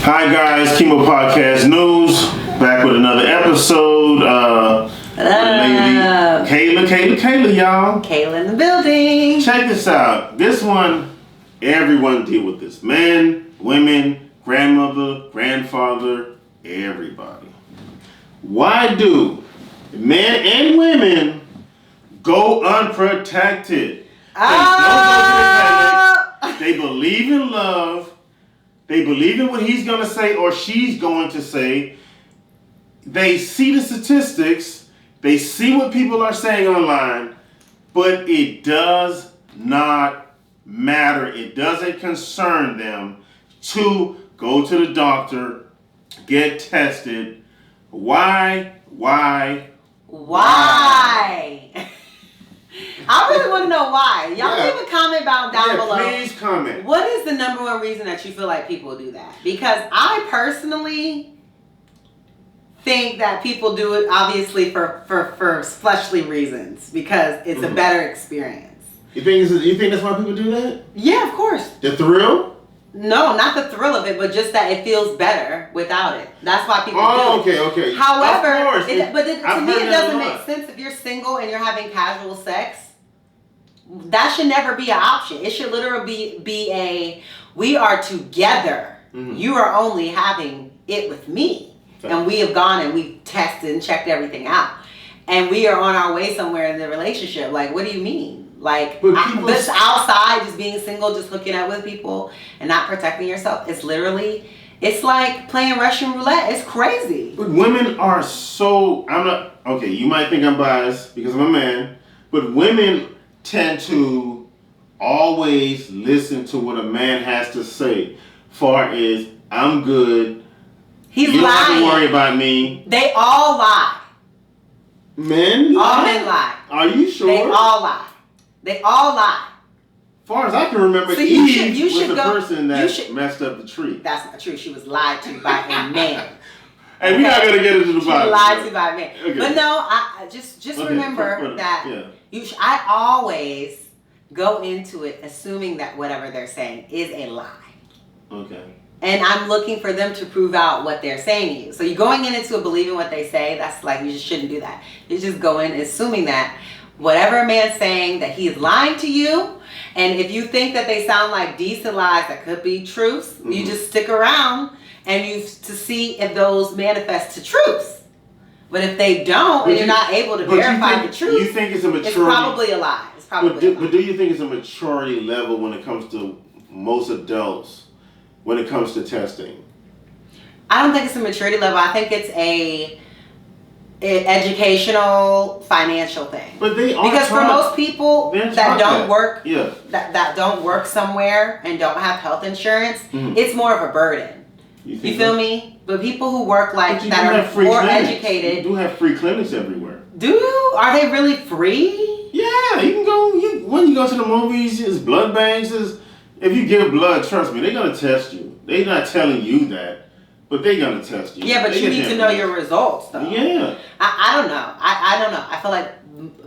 Hi guys, Keymo Podcast News, back with another episode. Kayla, y'all. Kayla in the building. Check this out. This one, everyone deal with this. Men, women, grandmother, grandfather, everybody. Why do men and women go unprotected? They believe in love. They believe in what he's going to say or she's going to say. They see the statistics. They see what people are saying online. But it does not matter. It doesn't concern them to go to the doctor, get tested. Why? I really want to know why. Y'all leave a comment down below. Please comment. What is the number one reason that you feel like people do that? Because I personally think that people do it obviously for fleshly reasons because it's a better experience. You think that's why people do that? Yeah, of course. The thrill? No, not the thrill of it, but just that it feels better without it. That's why people do it. Okay. However, to me it doesn't make sense if you're single and you're having casual sex. That should never be an option. It should literally be a, we are together. Mm-hmm. You are only having it with me. Okay. And we have gone and we've tested and checked everything out. And we are on our way somewhere in the relationship. Like, what do you mean? Like, this outside, just being single, just hooking up with people and not protecting yourself, it's like playing Russian roulette. It's crazy. But women are you might think I'm biased because I'm a man, but women tend to always listen to what a man has to say. Far as, I'm good. He's you lying. You don't have to worry about me. They all lie. Men lie? All men lie. Are you sure? They all lie. They all lie. Far as I can remember, so Eve was the person that messed up the tree. That's not true. She was lied to by a man. Hey, we're not gonna get into the bottom. She was lied to by a man. Okay. But no, I just remember that I always go into it assuming that whatever they're saying is a lie. Okay. And I'm looking for them to prove out what they're saying to you. So you're going into it believing what they say. That's like, you just shouldn't do that. You just go in assuming that whatever a man's saying, that he is lying to you. And if you think that they sound like decent lies that could be truths, you just stick around and to see if those manifest to truths. But if they don't, and you're not able to verify the truth, you think it's a maturity? It's probably a lie. But do you think it's a maturity level when it comes to most adults, when it comes to testing? I don't think it's a maturity level. I think it's a educational, financial thing. But they are because for most people that don't work, that don't work somewhere and don't have health insurance, it's more of a burden. You feel me? But people who work that are more educated, you do have free clinics everywhere. Are they really free? Yeah, you can go. When you go to the movies, there's blood banks. If you give blood, trust me, they're gonna test you. They're not telling you that, but they're gonna test you. Yeah, but you need to know your results, though. Yeah. I don't know. I don't know. I feel like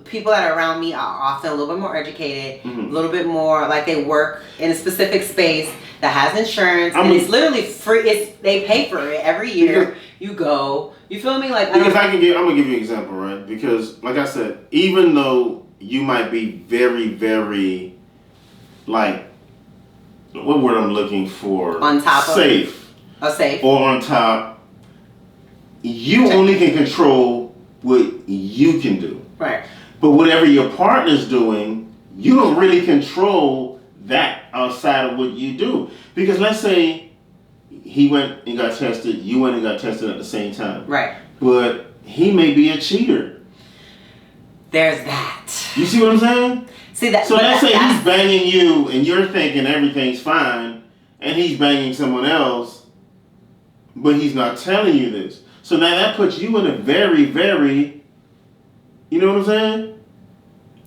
people that are around me are often a little bit more educated, a little bit more like they work in a specific space that has insurance, and it's literally free. They pay for it every year. You go. You feel me? Like, because I'm gonna give you an example, right? Because like I said, even though you might be very, very, like, what word I'm looking for? On top safe. Safe. Or on top. You only can control what you can do. Right. But whatever your partner's doing, you don't really control that outside of what you do. Because let's say he went and got tested, you went and got tested at the same time. Right. But he may be a cheater. There's that. You see what I'm saying? See that? So let's say he's banging you and you're thinking everything's fine and he's banging someone else, but he's not telling you this. So now that puts you in a very, very, you know what I'm saying?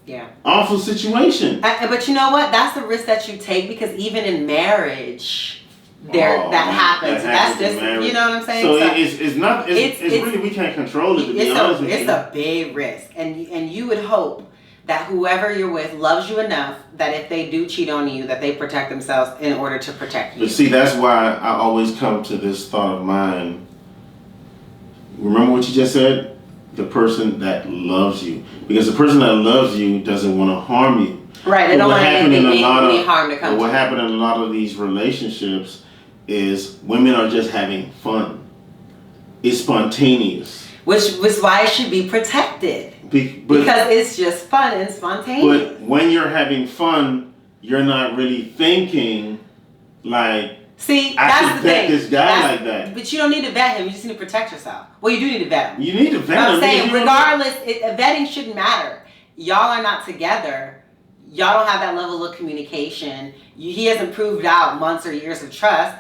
Yeah. Awful situation. But you know what? That's the risk that you take because even in marriage, that happens. That's just, you know what I'm saying? So it's really, we can't control it, to be honest with you. It's a big risk. And you would hope that whoever you're with loves you enough that if they do cheat on you, that they protect themselves in order to protect you. But see, that's why I always come to this thought of mine. Remember what you just said? The person that loves you. Because the person that loves you doesn't want to harm you. Right, they don't want any harm to come to you. What happened in a lot of these relationships is women are just having fun. It's spontaneous. Which is why it should be protected. Because it's just fun and spontaneous. But when you're having fun, you're not really thinking like, see, I that's should the vet thing. this guy like that. But you don't need to vet him. You just need to protect yourself. Well, you do need to vet him. You need to vet him. I'm saying, regardless, vetting shouldn't matter. Y'all are not together. Y'all don't have that level of communication. He hasn't proved out months or years of trust.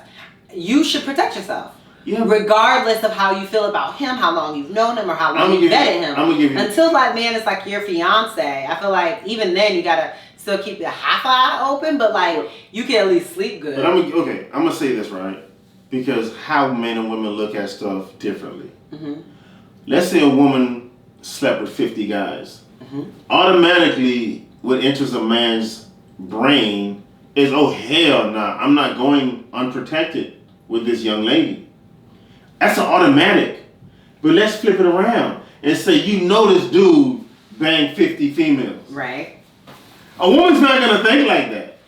You should protect yourself. Yeah. Regardless of how you feel about him, how long you've known him, or how long you've vetted him. Until that man is like your fiance, I feel like even then you gotta still keep your half eye open, but like you can at least sleep good. But I'm gonna say this, right? Because how men and women look at stuff differently. Mm-hmm. Let's say a woman slept with 50 guys. Mm-hmm. Automatically, what enters a man's brain is, oh hell nah, I'm not going unprotected with this young lady. That's an automatic. But let's flip it around and say, you know this dude banged 50 females. Right. A woman's not going to think like that.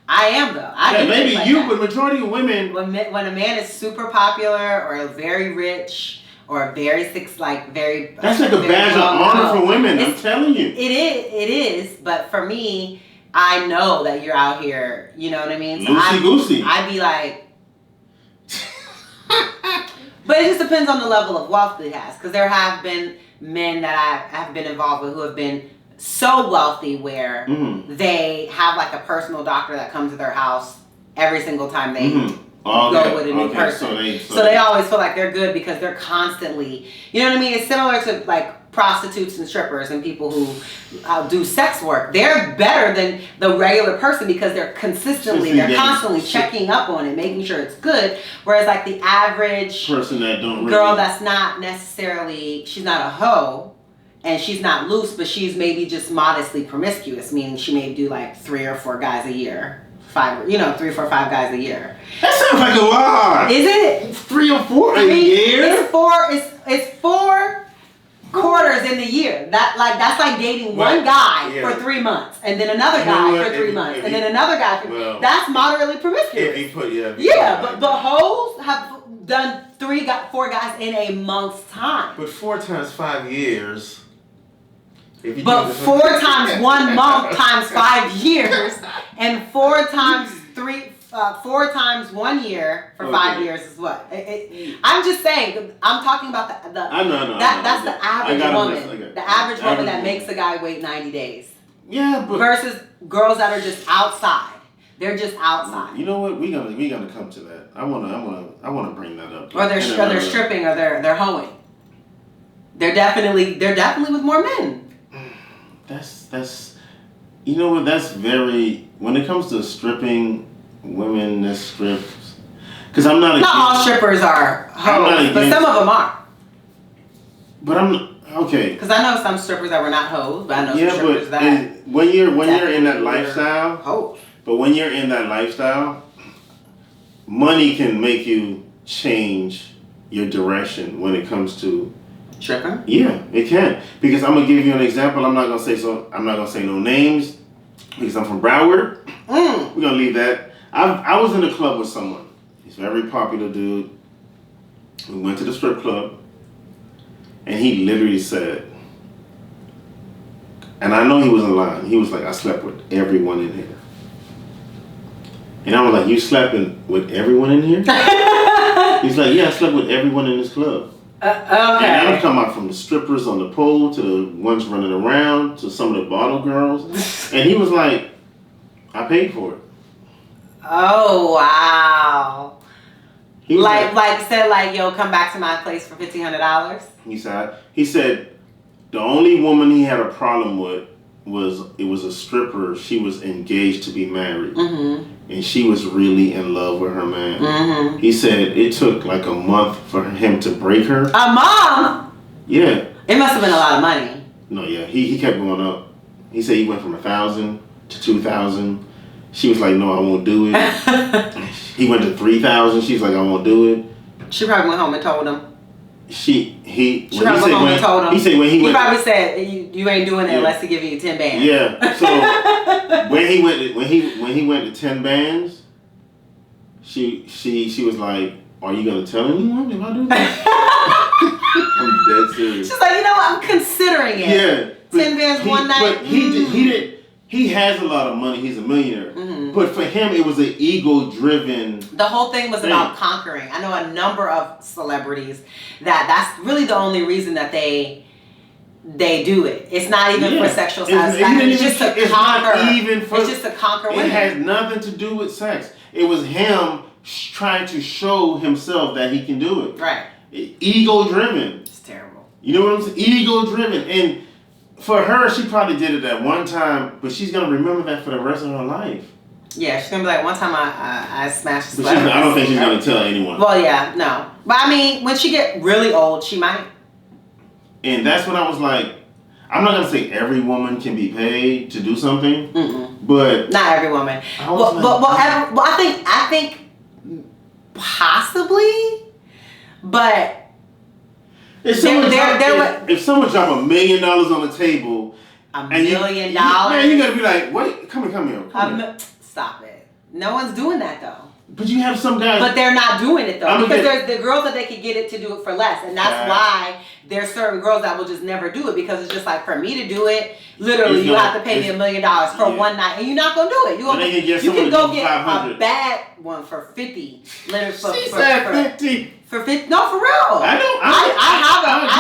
I am, though. Maybe like you, that. But majority of women... When a man is super popular or very rich or very... That's like a badge of honor for women, I'm telling you. It is. But for me, I know that you're out here, you know what I mean? So Loosey-goosey. I'd be like... But it just depends on the level of wealth that he has. Because there have been men that I have been involved with who have been so wealthy where they have like a personal doctor that comes to their house every single time they go with a new person. So they always feel like they're good because they're constantly, you know what I mean? It's similar to like prostitutes and strippers and people who do sex work. They're better than the regular person because they're constantly, they're constantly checking up on it, making sure it's good. Whereas like the average person that girl that's not necessarily, she's not a hoe and she's not loose, but she's maybe just modestly promiscuous, meaning she may do like 3 or 4 guys a year. 3, 4, 5 guys a year. That sounds like a lot. Is it? 3 or 4 a year? It's 4 quarters in the year. That's like dating one guy for 3 months, and then another guy for 3 months, and then another guy for that's moderately promiscuous. But hoes have done 3, 4 guys in a month's time. But 4 times 5 years. But 4 times 1 month times 5 years, and 4 times 1 year for 5 years is what? I'm just saying. I'm talking about that's the average woman. The average woman that makes a guy wait 90 days. Yeah, but versus girls that are just outside. They're just outside. You know what? We gonna come to that. I wanna bring that up. Or they're stripping, or they're hoeing. They're definitely with more men. That's you know what? That's very, when it comes to stripping women that strips, because I'm not all strippers are hoes, but some of them are. But I'm okay. Because I know some strippers that were not hoes, but I know some strippers that when you're in that lifestyle, hoes. But when you're in that lifestyle, money can make you change your direction when it comes to stripping. Yeah, it can. Because I'm gonna give you an example. I'm not gonna say no names because I'm from Broward. We're gonna leave that. I was in a club with someone. He's a very popular dude. We went to the strip club, and he literally said, and I know he wasn't lying. He was like, "I slept with everyone in here." And I was like, "You slept with everyone in here?" He's like, "Yeah, I slept with everyone in this club." Okay. And I'm talking about from the strippers on the pole to the ones running around to some of the bottle girls. And he was like, "I paid for it." Oh wow! He was said yo, come back to my place for $1,500. He said the only woman he had a problem with was a stripper. She was engaged to be married, and she was really in love with her man. He said it took like a month for him to break her. A month? Yeah. It must have been a lot of money. No, yeah, he kept going up. He said he went from 1,000 to 2,000. She was like, no, I won't do it. He went to 3,000. She was like, I won't do it. She probably went home and told him. He probably went home and told him. He said when he probably said you ain't doing it unless he give you 10 bands. Yeah. So when he went to 10 bands, she was like, are you gonna tell anyone if I do that? I'm dead serious. She's like, you know what? I'm considering it. Yeah. 10 bands one night. But he has a lot of money. He's a millionaire. Mm-hmm. But for him, it was an ego-driven. The whole thing was about conquering. I know a number of celebrities that's really the only reason that they do it. It's not even for sexual satisfaction. It's just to conquer. It's just to conquer women. It has nothing to do with sex. It was him trying to show himself that he can do it. Right. Ego-driven. It's terrible. You know what I'm saying? Ego-driven. And for her, she probably did it at one time, but she's gonna remember that for the rest of her life. Yeah, she's gonna be like, one time I smashed the sweater. I don't think she's gonna tell anyone. Well, yeah, no. But I mean, when she get really old, she might. And that's when I was like, I'm not gonna say every woman can be paid to do something, but not every woman. I think possibly, but. If someone drop $1 million on the table, $1 million, man, you gotta be like, wait, come here. Stop it. No one's doing that though. But you have some guys. But they're not doing it though, because there's the girls that they could get it to do it for less, and that's why there's certain girls that will just never do it, because it's just like, for me to do it, literally you have to pay me $1 million for one night, and you're not gonna do it. You can go get a bad one for 50. She said 50. For 50? No, for real. I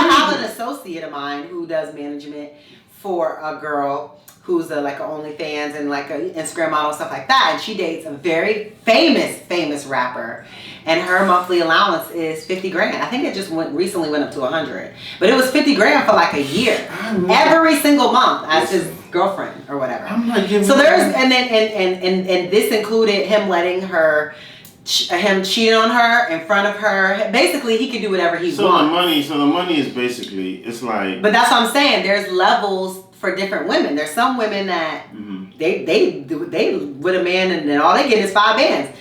have an associate of mine who does management for a girl who's like an OnlyFans and like an Instagram model, stuff like that. And she dates a very famous rapper. And her monthly allowance is $50,000. I think it just recently went up to $100,000. But it was $50,000 for like a year. Every single month as his girlfriend or whatever. I'm not giving so there's and this included him letting her him cheating on her in front of her. Basically, he can do whatever he wants. So the money is basically, it's like. But that's what I'm saying. There's levels for different women. There's some women that they with a man and then all they get is 5 bands.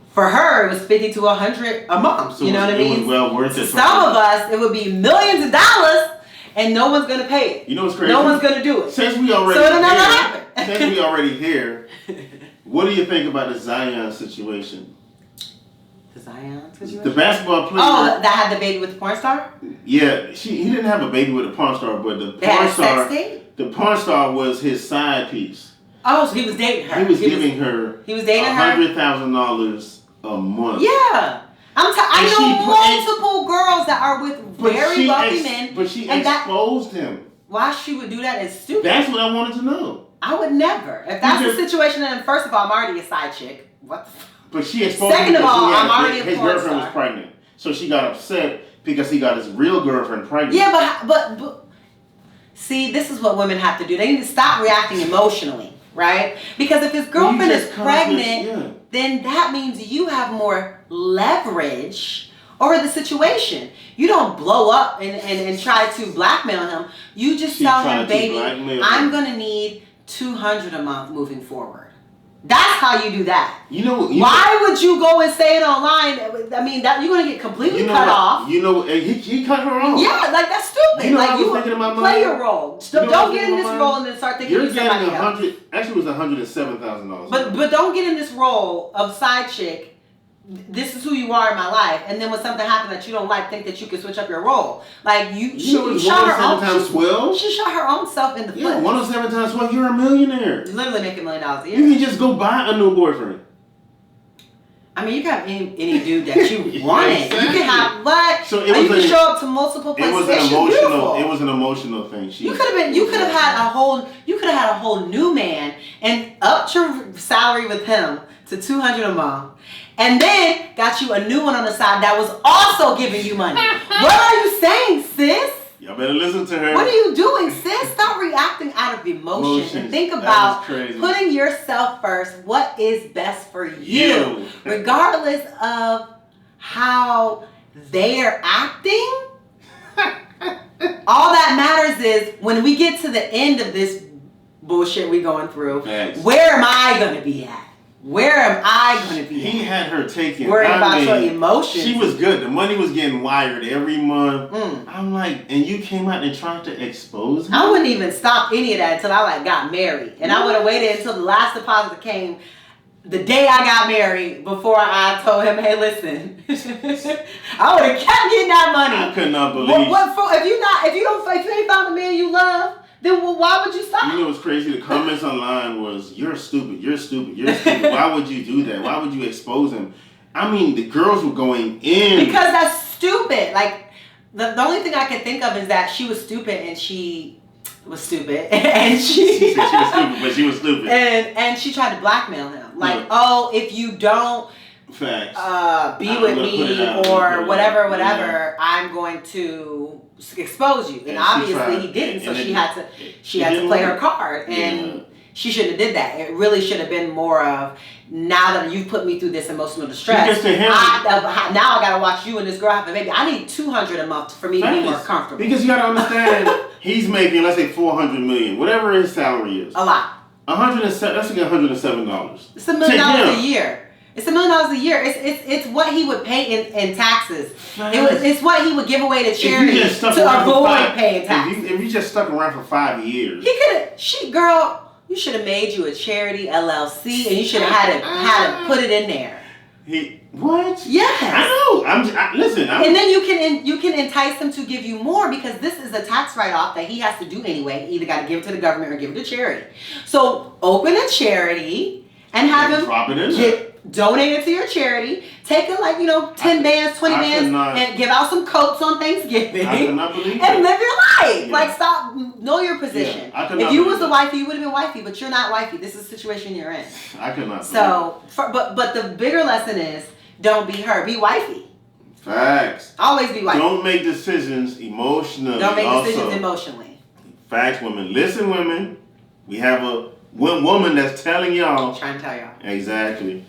For her, it was $50 to $100 a month. So you know what I mean? It was well worth it. Some of us, it would be millions of dollars, and no one's gonna pay it. You know what's crazy? No one's gonna do it. Since we already so it'll never happen. Since we already here, what do you think about the Zion situation? Zion situation? The basketball player. Oh, that had the baby with the porn star? Yeah, he didn't have a baby with a porn star, but the porn star. The porn star was his side piece. Oh, so he was dating her. He was giving her. He was dating her. $100,000 a month. Yeah, I know multiple girls that are with very wealthy men. But she exposed him. Why she would do that is stupid. That's what I wanted to know. I would never. If that's the situation, then first of all, I'm already a side chick. What the fuck? But she exposed him. Second of all, I'm already a porn star. His girlfriend was pregnant. So she got upset because he got his real girlfriend pregnant. Yeah, but see, this is what women have to do. They need to stop reacting emotionally, right? Because if his girlfriend is pregnant, then that means you have more leverage over the situation. You don't blow up and try to blackmail him. You just tell him, baby, I'm going to need $200 a month moving forward. That's how you do that. Why would you go and say it online? I mean, that you're gonna get completely cut off. He cut her off. Yeah, like that's stupid. I was thinking about play your role. Don't get in this role and then start thinking you're somebody else. Actually, it was $107,000. But don't get in this role of side chick. This is who you are in my life, and then when something happens that you don't like, think that you can switch up your role. Like she shot her own. Times 12? She shot her own self in the foot. Yeah, 107 times 12. You're a millionaire. You literally make $1 million a year. You can just go buy a new boyfriend. I mean, you can have any dude that you wanted. Exactly. You can have what? So you can show up to multiple places. It was an emotional thing. You could have had a whole new man and upped your salary with him to $200 a month. And then got you a new one on the side that was also giving you money. What are you saying, sis? Y'all better listen to her. What are you doing, sis? Stop reacting out of emotion. And think about putting yourself first. What is best for you? Regardless of how they're acting. All that matters is when we get to the end of this bullshit we going through. Thanks. Where am I gonna be at? Where am I going to be? He had her taking. Worried about your emotions. She was good. The money was getting wired every month. I'm like, and you came out and tried to expose him? I wouldn't even stop any of that until I got married. And I would have waited until the last deposit came the day I got married before I told him, hey, listen. I would have kept getting that money. I could not believe. If you ain't found the man you love, then why would you stop? You know what's crazy? The comments online was, you're stupid, you're stupid, you're stupid. Why would you do that? Why would you expose him? I mean, the girls were going in. Because that's stupid. Like, the only thing I can think of is that she was stupid and she was stupid. And she said she was stupid, but she was stupid. And she tried to blackmail him. Like, oh, if you don't be with me or whatever, I'm going to expose you. And obviously he didn't, so she had to play her card. And she shouldn't have did that. It really should have been more of, now that you've put me through this emotional distress, now I gotta watch you and this girl have a baby. I need $200 a month for me to be more comfortable. Because you gotta understand, he's making, let's say, $400 million, whatever his salary is. A lot. Let's say $107. It's $1 million a year. It's $1 million a year. It's what he would pay in taxes. It's what he would give away to charity to avoid paying taxes. If you just stuck around for 5 years, he could have. You should have made you a charity LLC, and you should have had to put it in there. What? Yes. I know. Listen. And then you can entice him to give you more, because this is a tax write-off that he has to do anyway. Either got to give it to the government or give it to charity. So open a charity and have him drop it in donate it to your charity. Take it 10 bands, 20 bands, and give out some coats on Thanksgiving. I cannot believe and live your life. Yeah. Like, stop, know your position. Yeah, if you was the wifey, you would have been wifey, but you're not wifey. This is the situation you're in. I cannot. So, but the bigger lesson is, don't be her, be wifey. Facts. Always be wifey. Don't make decisions emotionally. Don't make decisions emotionally. Facts, women. Listen, women. We have one woman that's telling y'all. Trying to tell y'all. Exactly.